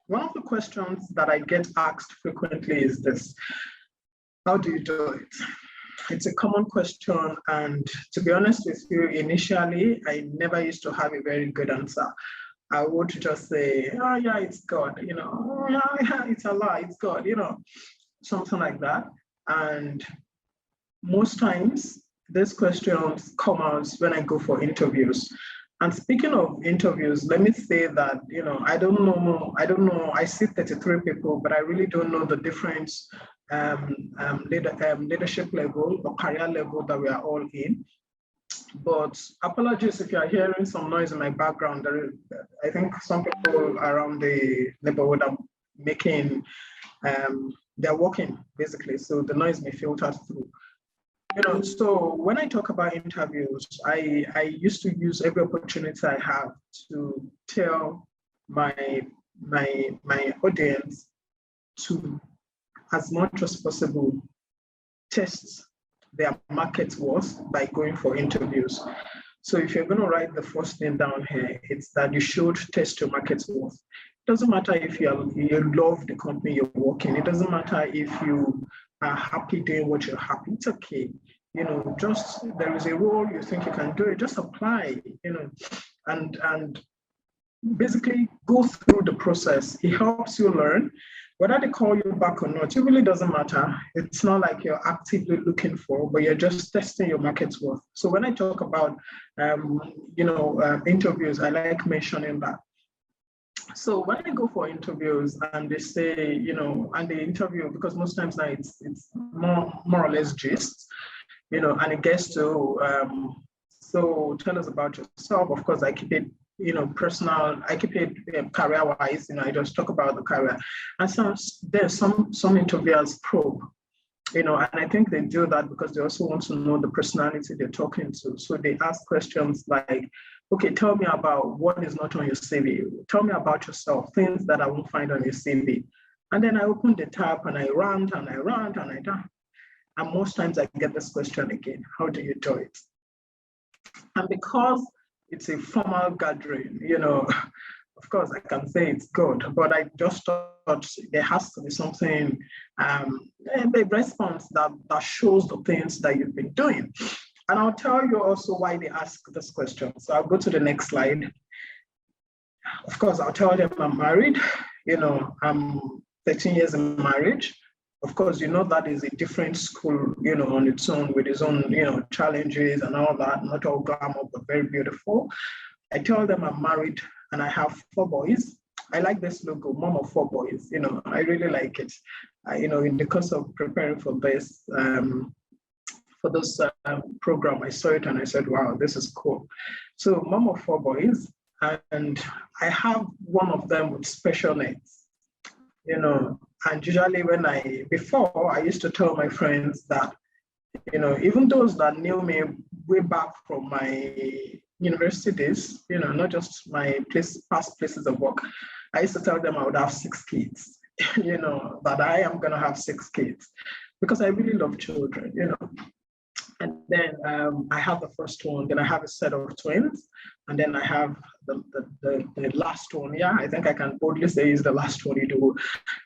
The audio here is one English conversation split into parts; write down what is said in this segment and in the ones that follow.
One of the questions that I get asked frequently is this: how do you do it? It's a common question, and to be honest with you, initially I never used to have a very good answer. I would just say, oh yeah, it's God, oh, yeah, it's Allah, it's God, something like that. And most times these questions come out when I go for interviews. And speaking of interviews, let me say that, I see 33 people, but I really don't know the difference leadership level or career level that we are all in. But apologies if you are hearing some noise in my background. I think some people around the neighborhood are making, they're working basically, so the noise may filter through. So when I talk about interviews, I used to use every opportunity I have to tell my audience to, as much as possible, test their market worth by going for interviews. So if you're going to write the first thing down here, it's that you should test your market worth. It doesn't matter if you love the company you're working. It doesn't matter if you are happy doing what you're happy. It's okay. Just there is a role you think you can do it, just apply, and basically go through the process. It helps you learn. Whether they call you back or not, it really doesn't matter. It's not like you're actively looking for, but you're just testing your market worth. So when I talk about, interviews, I like mentioning that. So when I go for interviews and they say, and the interview, because most times now it's more or less gist, and it gets to, so tell us about yourself. Of course, I keep it, personal, I keep it career-wise, I just talk about the career. And there's some interviewers probe, and I think they do that because they also want to know the personality they're talking to. So they ask questions like, okay, tell me about what is not on your CV. Tell me about yourself, things that I won't find on your CV. And then I open the tab and I rant and I rant and I rant. And most times I get this question again: how do you do it? And because it's a formal gathering, of course I can say it's good, but I just thought there has to be something, a response that shows the things that you've been doing. And I'll tell you also why they ask this question. So I'll go to the next slide. Of course, I'll tell them I'm married. I'm 13 years in marriage. Of course, that is a different school, on its own, with its own, challenges and all that. Not all glamour, but very beautiful. I tell them I'm married and I have 4 boys. I like this logo, Mom of 4 boys. I really like it. In the course of preparing for this, program, I saw it and I said, wow, this is cool. So Mom of 4 boys, and I have one of them with special needs, and usually before I used to tell my friends that, even those that knew me way back from my university days, not just my past places of work, I used to tell them I would have 6 kids, that I am going to have 6 kids because I really love children, And then I have the first one, then I have a set of twins, and then I have the last one. Yeah, I think I can boldly say is the last one, Idowu.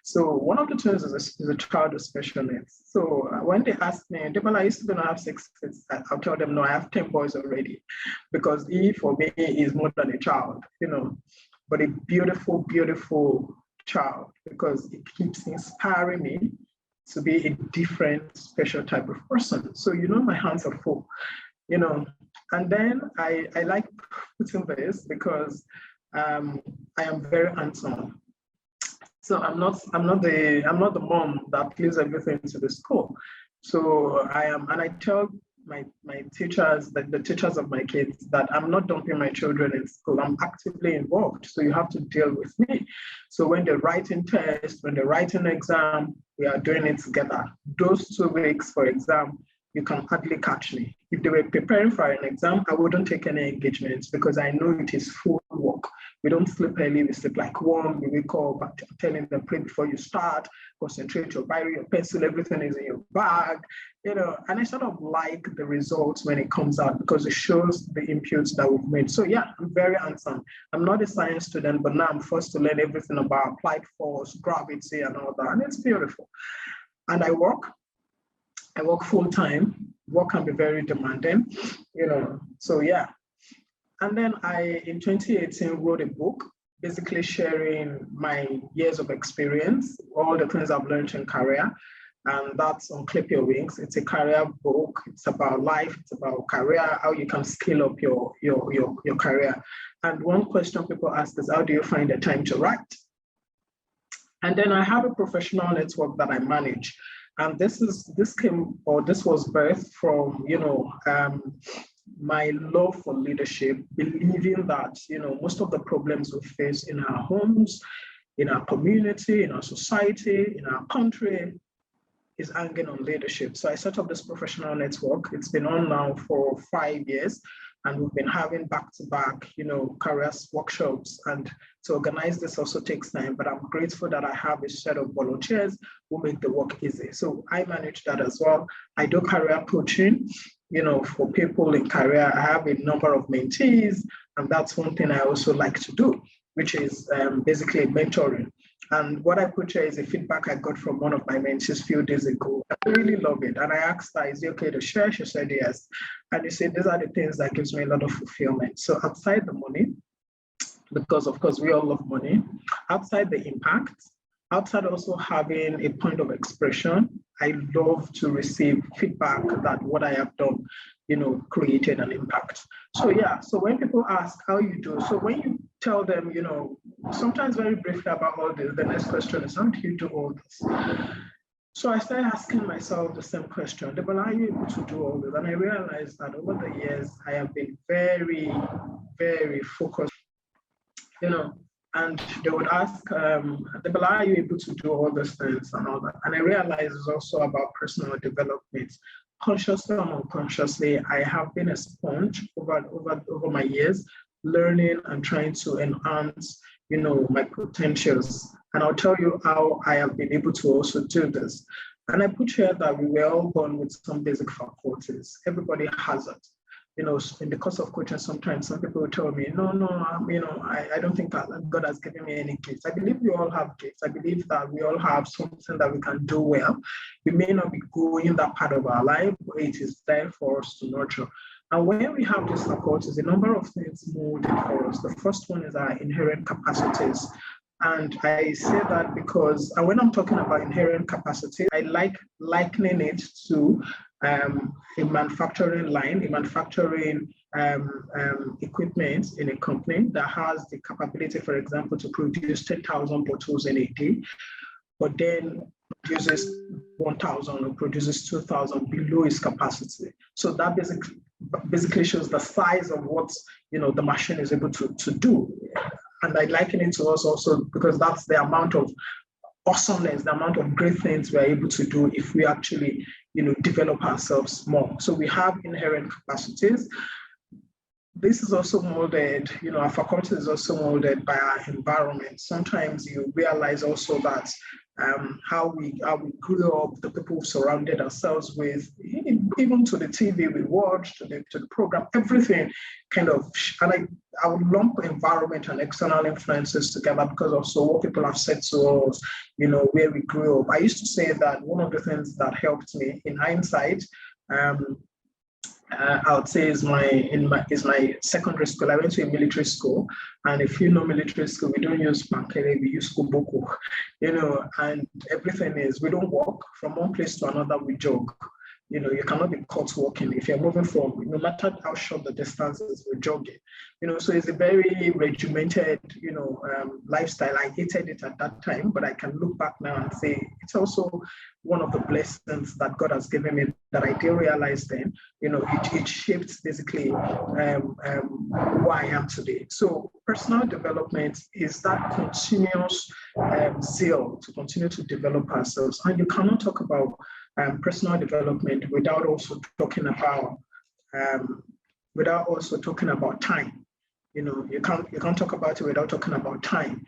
So one of the twins is a child with special needs. So when they ask me, Debola, I used to have 6 kids, I'll tell them, no, I have 10 boys already, because he, for me, is more than a child, but a beautiful, beautiful child, because it keeps inspiring me to be a different, special type of person. So, my hands are full, and then I like putting this because I am very hands-on. So I'm not the mom that leaves everything to the school. So I am, and I tell my teachers, the teachers of my kids, that I'm not dumping my children in school. I'm actively involved. So you have to deal with me. So when they're writing tests, when they're writing exam, we are doing it together. Those 2 weeks for exam, you can hardly catch me. If they were preparing for an exam, I wouldn't take any engagements because I know it is full work. We don't sleep early, we sleep like one, we wake up, I'm telling them, pray before you start, concentrate, your diary, your pencil, everything is in your bag, and I sort of like the results when it comes out because it shows the inputs that we've made. So yeah, I'm very hands-on. I'm not a science student, but now I'm forced to learn everything about applied force, gravity, and all that, and it's beautiful. And I work full time. Work can be very demanding, so yeah. And then in 2018, wrote a book, basically sharing my years of experience, all the things I've learned in career. And that's on Clip Your Wings. It's a career book. It's about life. It's about career, how you can scale up your career. And one question people ask is, how do you find the time to write? And then I have a professional network that I manage. And this was birthed from, my love for leadership, believing that, most of the problems we face in our homes, in our community, in our society, in our country, is hanging on leadership. So I set up this professional network. It's been on now for 5 years, and we've been having back-to-back, careers workshops. And to organize this also takes time, but I'm grateful that I have a set of volunteers who make the work easy. So I manage that as well. I do career coaching, for people in career. I have a number of mentees, and that's one thing I also like to do, which is basically mentoring. And what I put here is a feedback I got from one of my mentees a few days ago. I really love it. And I asked her, is it okay to share? She said yes. And you see, these are the things that gives me a lot of fulfillment. So outside the money, because of course we all love money, outside the impact, outside also having a point of expression, I love to receive feedback that what I have done, created an impact. So yeah, so when people ask how you do, so when you tell them, sometimes very briefly about all this, the next question is, how do you do all this? So I started asking myself the same question, Debola, are you able to do all this? And I realized that over the years, I have been very, very focused, and they would ask, Debola, are you able to do all these things and all that? And I realized it's also about personal development. Consciously or unconsciously, I have been a sponge over my years, learning and trying to enhance, my potentials. And I'll tell you how I have been able to also do this. And I put here that we were all born with some basic faculties. Everybody has it. In the course of coaching, sometimes some people will tell me, no, I don't think God has given me any gifts. I believe we all have gifts. I believe that we all have something that we can do well. We may not be going that part of our life, but it is there for us to nurture. And when we have these faculties, a number of things molded for us. The first one is our inherent capacities. And I say that because when I'm talking about inherent capacity, I like likening it to a manufacturing line, a manufacturing equipment in a company that has the capability, for example, to produce 10,000 bottles in a day, but then produces 1,000 or produces 2,000 below its capacity. So that basically shows the size of what the machine is able to do. And I liken it to us also because that's the amount of awesomeness, the amount of great things we're able to do if we actually, develop ourselves more. So we have inherent capacities. This is also molded, our faculty is also molded by our environment. Sometimes you realize also that how we grew up, the people we surrounded ourselves with, even to the TV we watch, to the program, everything kind of, and I would lump environment and external influences together because also what people have said to us, where we grew up. I used to say that one of the things that helped me in hindsight, I would say is my secondary school. I went to a military school, and if you know military school, we don't use pankere, we use kuboko, and everything is, we don't walk from one place to another, we jog. You cannot be caught walking. If you're moving from, no matter how short the distance is, we're jogging. So it's a very regimented, lifestyle. I hated it at that time, but I can look back now and say it's also one of the blessings that God has given me that I didn't realize then. It shaped basically who I am today. So personal development is that continuous zeal to continue to develop ourselves. And you cannot talk about personal development without also talking about time. You can't talk about it without talking about time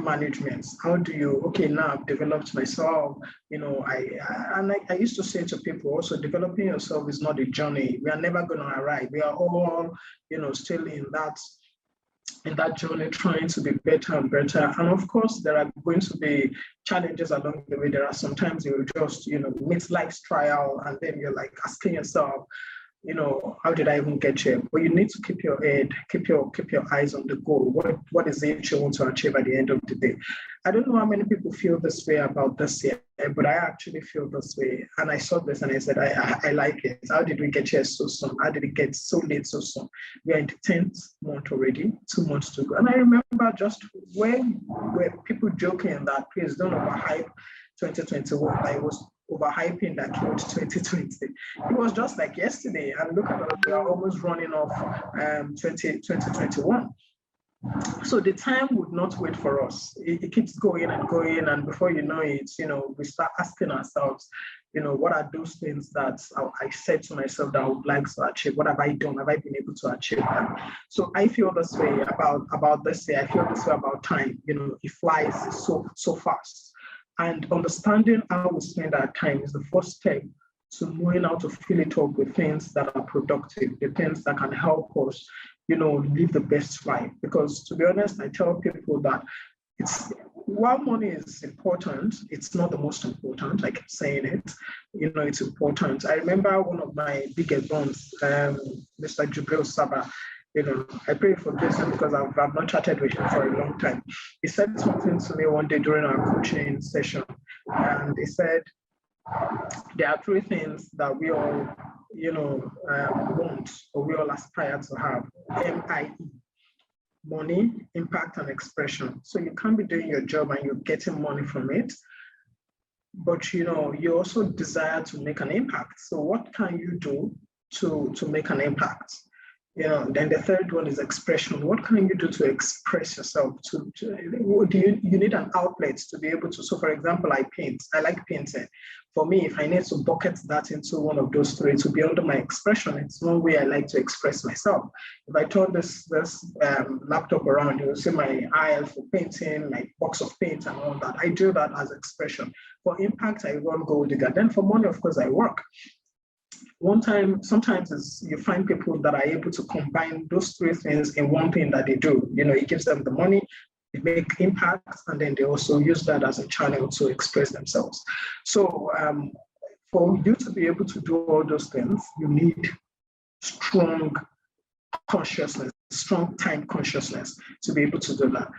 management. How do you, okay, now I've developed myself, I used to say to people also, developing yourself is not a journey. We are never going to arrive. We are all, still in that journey, trying to be better and better. And of course, there are going to be challenges along the way. There are sometimes you just, meet life's trial, and then you're like asking yourself, how did I even get here? But you need to keep your head, keep your eyes on the goal. What is it you want to achieve at the end of the day? I don't know how many people feel this way about this year, but I actually feel this way. And I saw this and I said, I like it. How did we get here so soon? How did it get so late so soon? We are in the 10th month already, 2 months to go. And I remember just when were people joking that please don't overhype 2021. I was overhyping that killed 2020. It was just like yesterday, and look at us, we are almost running off 2021. So the time would not wait for us. It keeps going and going, and before you know it, we start asking ourselves, what are those things that I said to myself that I would like to achieve? What have I done? Have I been able to achieve that? So I feel this way about this year. I feel this way about time. It flies so fast. And understanding how we spend our time is the first step to knowing how to fill it up with things that are productive, the things that can help us, live the best life. Because to be honest, I tell people that while money is important, it's not the most important. I keep saying it, it's important. I remember one of my biggest bonds, Mr. Jubril Saba. I pray for this because I've not chatted with him for a long time. He said something to me one day during our coaching session, and he said, there are 3 things that we all, want or we all aspire to have. MIE, money, impact, and expression. So you can't be doing your job and you're getting money from it, but you also desire to make an impact. So what can you do to make an impact? Then the third one is expression. What can you do to express yourself? You need an outlet to be able to. So, for example, I paint. I like painting. For me, if I need to bucket that into one of those 3 to be under my expression, it's one way I like to express myself. If I turn this laptop around, you'll see my aisle for painting, my box of paint and all that. I do that as expression. For impact, I run Gold Digger. Then for money, of course, I work. Sometimes you find people that are able to combine those 3 things in one thing that they do. It gives them the money, they make impact, and then they also use that as a channel to express themselves. So for you to be able to do all those things, you need strong consciousness, strong time consciousness to be able to do that.